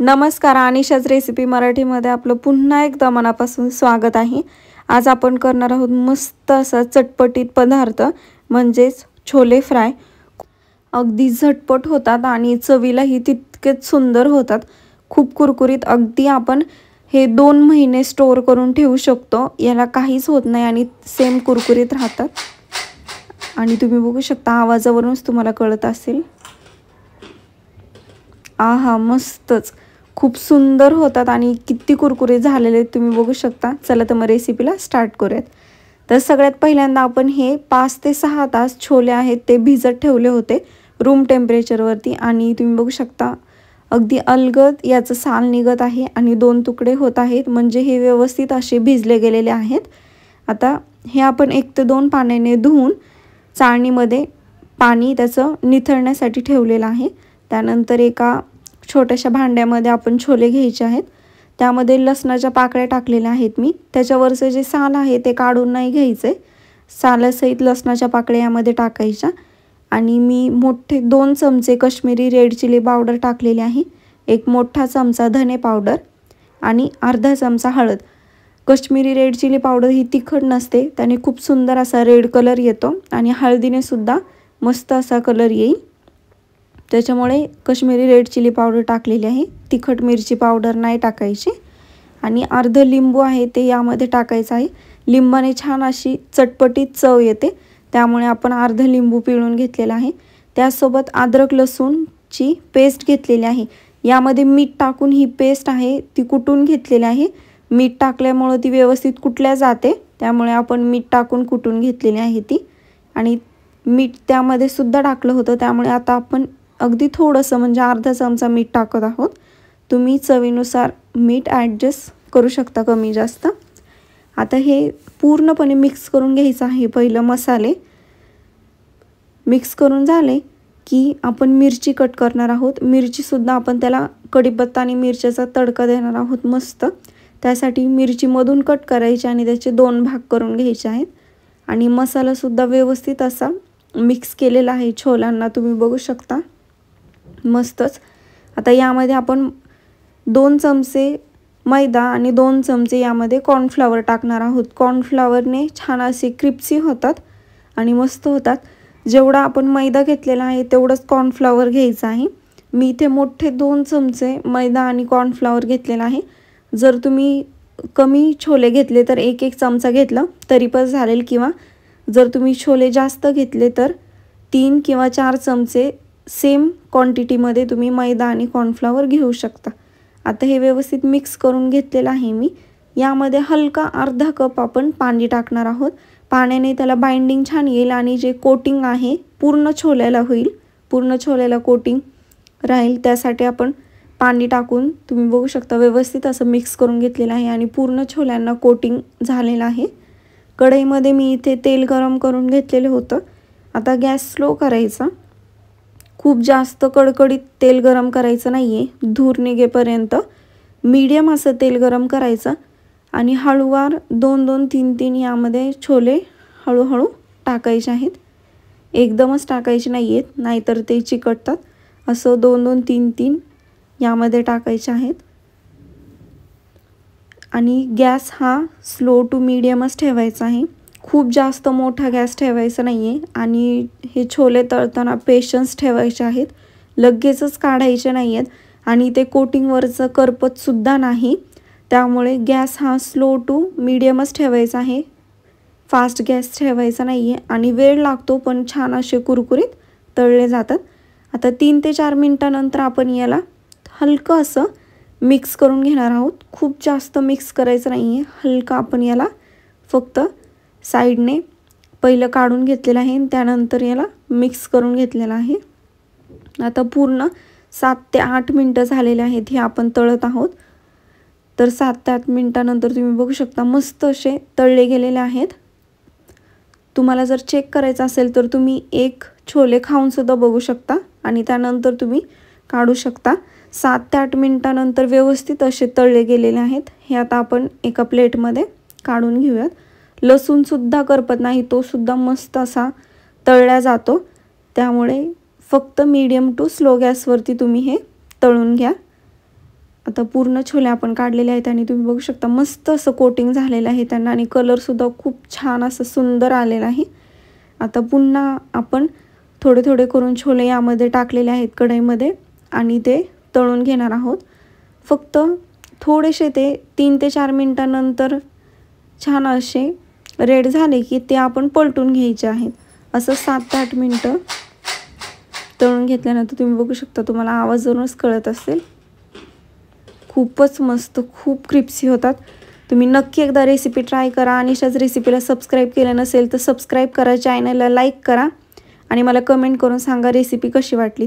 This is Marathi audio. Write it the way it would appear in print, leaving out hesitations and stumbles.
नमस्कार, अनिशाच रेसिपी मराठीमध्ये आपलं पुन्हा एकदा मनापासून स्वागत आहे। आज आपण करणार आहोत मस्त असा चटपटीत पदार्थ म्हणजेच छोले फ्राय। अगदी झटपट होतात आणि चवीलाही तितकेच सुंदर होतात। खूप कुरकुरीत, अगदी आपण हे 2 महिने स्टोर करून ठेवू शकतो। याला काहीच होत नाही आणि सेम कुरकुरीत राहतात। आणि तुम्ही बघू शकता, आवाजावरूनच तुम्हाला कळत असेल। आहा, मस्तच, खूप सुंदर होतात आणि किती कुरकुरीत झालेले तुम्ही बघू शकता। चला तर मग रेसिपीला स्टार्ट करूयात। तर सगळ्यात पहिल्यांदा आपण हे 5 ते 6 तास छोले आहेत ते भिजत ठेवले होते रूम टेम्परेचरवरती। आणि तुम्ही बघू शकता अगदी अलगद याचं साल निघत आहे आणि 2 तुकडे होत आहेत, म्हणजे हे व्यवस्थित असे भिजले गेलेले आहेत। आता हे आपण 1 ते 2 पाण्याने धुवून चाळणीमध्ये पाणी त्याचं निथळण्यासाठी ठेवलेलं आहे। त्यानंतर एका छोट्याशा भांड्यामध्ये आपण छोले घ्यायचे आहेत। त्यामध्ये लसणाच्या पाकळ्या टाकलेल्या आहेत मी। त्याच्यावरचं जे साल आहे ते काढून नाही घ्यायचे, सालासहित लसणाच्या पाकळ्या यामध्ये टाकायच्या। आणि मी मोठे 2 चमचे काश्मीरी रेड चिली पावडर टाकलेले आहे, 1 मोठा चमचा धने पावडर आणि अर्धा चमचा हळद। काश्मीरी रेड चिली पावडर ही तिखट नसते, त्याने खूप सुंदर असा रेड कलर येतो आणि हळदीने सुद्धा मस्त असा कलर येईल, त्याच्यामुळे काश्मीरी रेड चिली पावडर टाकलेली आहे। तिखट मिरची पावडर नाही टाकायची। आणि अर्ध लिंबू आहे ते यामध्ये टाकायचं आहे। लिंबाने छान अशी चटपटीत चव येते, त्यामुळे आपण अर्ध लिंबू पिळून घेतलेला आहे। त्यासोबत अद्रक लसूणची पेस्ट घेतलेली आहे। यामध्ये मीठ टाकून ही पेस्ट आहे ती कुटून घेतलेली आहे। मीठ टाकल्यामुळे ती व्यवस्थित कुटल्या जाते, त्यामुळे आपण मीठ टाकून कुटून घेतलेली आहे ती। आणि मीठ त्यामध्ये सुद्धा टाकलं होतं, त्यामुळे आता आपण अगदी थोडंसं म्हणजे अर्धा चमचा मीठ टाकत आहोत। तुम्ही चवीनुसार मीठ ॲडजस्ट करू शकता, कमी जास्त। आता हे पूर्णपणे मिक्स करून घ्यायचं आहे। पहिलं मसाले मिक्स करून झाले की आपण मिरची कट करणार आहोत। मिरची सुद्धा आपण त्याला कढीपत्ता आणि मिरच्याचा तडका देणार आहोत मस्त। त्यासाठी मिरची मधून कट करायची आणि त्याचे 2 भाग करून घ्यायचे आहेत। आणि मसाला सुद्धा व्यवस्थित असा मिक्स केलेला आहे छोल्यांना, तुम्ही बघू शकता मस्तच। आता यामध्ये आपण 2 चमचे मैदा आणि 2 चमचे यामध्ये कॉर्नफ्लॉवर टाकणार आहोत। कॉर्नफ्लॉवरने छान असे क्रिस्पी होतात आणि मस्त होतात। जेवढा आपण मैदा घेतलेला आहे तेवढंच कॉर्नफ्लॉवर घ्यायचं आहे। मी इथे मोठे 2 चमचे मैदा आणि कॉर्नफ्लॉवर घेतलेला आहे। जर तुम्ही कमी छोले घेतले तर 1-1 चमचा घेतलं तरी पण चालेल, किंवा जर तुम्ही छोले जास्त घेतले तर 3 किंवा 4 चमचे सेम क्वांटिटीमध्ये तुम्ही मैदा आणि कॉर्नफ्लॉवर घेऊ शकता। आता हे व्यवस्थित मिक्स करून घेतलेलं आहे मी। यामध्ये हलका अर्धा कप आपण पाणी टाकणार आहोत। पाण्याने त्याला बाइंडिंग छान येईल आणि जे कोटिंग आहे पूर्ण छोल्याला होईल, पूर्ण छोल्याला कोटिंग राहील, त्यासाठी आपण पाणी टाकून तुम्ही बघू शकता व्यवस्थित असं मिक्स करून घेतलेलं आहे आणि पूर्ण छोल्यांना कोटिंग झालेलं आहे। कढईमध्ये मी इथे तेल गरम करून घेतलेलं होतं। आता गॅस स्लो करायचा, खूप जास्त कडकडीत तेल गरम करायचं नाहीये, धूर निघेपर्यंत मीडियम असं तेल गरम करायचं। आणि हळूवार 2-2, 3-3 यामध्ये छोले हळूहळू टाकायचे आहेत, एकदमच टाकायचे नाहीयेत, नाहीतर ते चिकटतात। असं 2-2, 3-3 यामध्ये टाकायचे आहेत। आणि गॅस हा स्लो टू मीडियमच ठेवायचा आहे, खूप जास्त मोठा गॅस ठेवायचा नाहीये। आणि हे छोले तळताना पेशन्स ठेवायचे आहेत, लगेचच काढायचे नाहीयेत आणि ते कोटिंगवरचं करपत सुद्धा नाही, त्यामुळे गॅस हा स्लो टू मीडियमच ठेवायचा आहे, फास्ट गॅस ठेवायचा नाहीये। आणि वेळ लागतो पण छान असे कुरकुरीत तळले जातात। आता 3 ते 4 मिनिटानंतर आपण याला हलकं असं मिक्स करून घेणार आहोत, खूप जास्त मिक्स करायचं नाहीये, हलका आपण याला फक्त साईडने पहिलं काढून घेतलेलं आहे, त्यानंतर याला मिक्स करून घेतलेलं आहे। आता पूर्ण 7 ते 8 मिनिटं झालेले आहेत हे आपण तळत आहोत। तर 7 ते 8 मिनिटानंतर तुम्ही बघू शकता मस्त असे तळले गेलेले आहेत। तुम्हाला जर चेक करायचं असेल तर तुम्ही 1 छोले खाऊन सुद्धा बघू शकता आणि त्यानंतर तुम्ही काढू शकता। 7 ते 8 मिनिटानंतर व्यवस्थित असे तळले गेलेले आहेत। हे आता आपण एका प्लेटमध्ये काढून घेऊयात। लसूण सुद्धा करपत नाही, तो सुद्धा मस्त असा तळला जातो, त्यामुळे फक्त मीडियम टू स्लो गॅसवरती तुम्ही हे तळून घ्या। आता पूर्ण छोले आपण काढलेले आहेत आणि तुम्ही बघू शकता मस्त असं कोटिंग झालेलं आहे त्यांना आणि कलरसुद्धा खूप छान असं सुंदर आलेला आहे. आता पुन्हा आपण थोडे थोडे करून छोले यामध्ये टाकलेले आहेत कढईमध्ये आणि ते तळून घेणार आहोत. फक्त थोडेसे ते 3 ते 4 मिनटानंतर छान असे रेड झाले की ते आपण पलटून घ्यायचे आहेत. असं 7 ते 8 मिनटं तळून घेतल्यानंतर तुम्ही बघू शकता, तुम्हाला आवाजावरूनच कळत असेल, खूपच मस्त, खूप क्रिस्पी होतात. तुम्ही नक्की एकदा रेसिपी ट्राय करा. अनिशाच रेसिपीला सबस्क्राईब केलं नसेल तर सबस्क्राईब करा, चॅनलला लाईक करा आणि मला कमेंट करून सांगा रेसिपी कशी वाटली.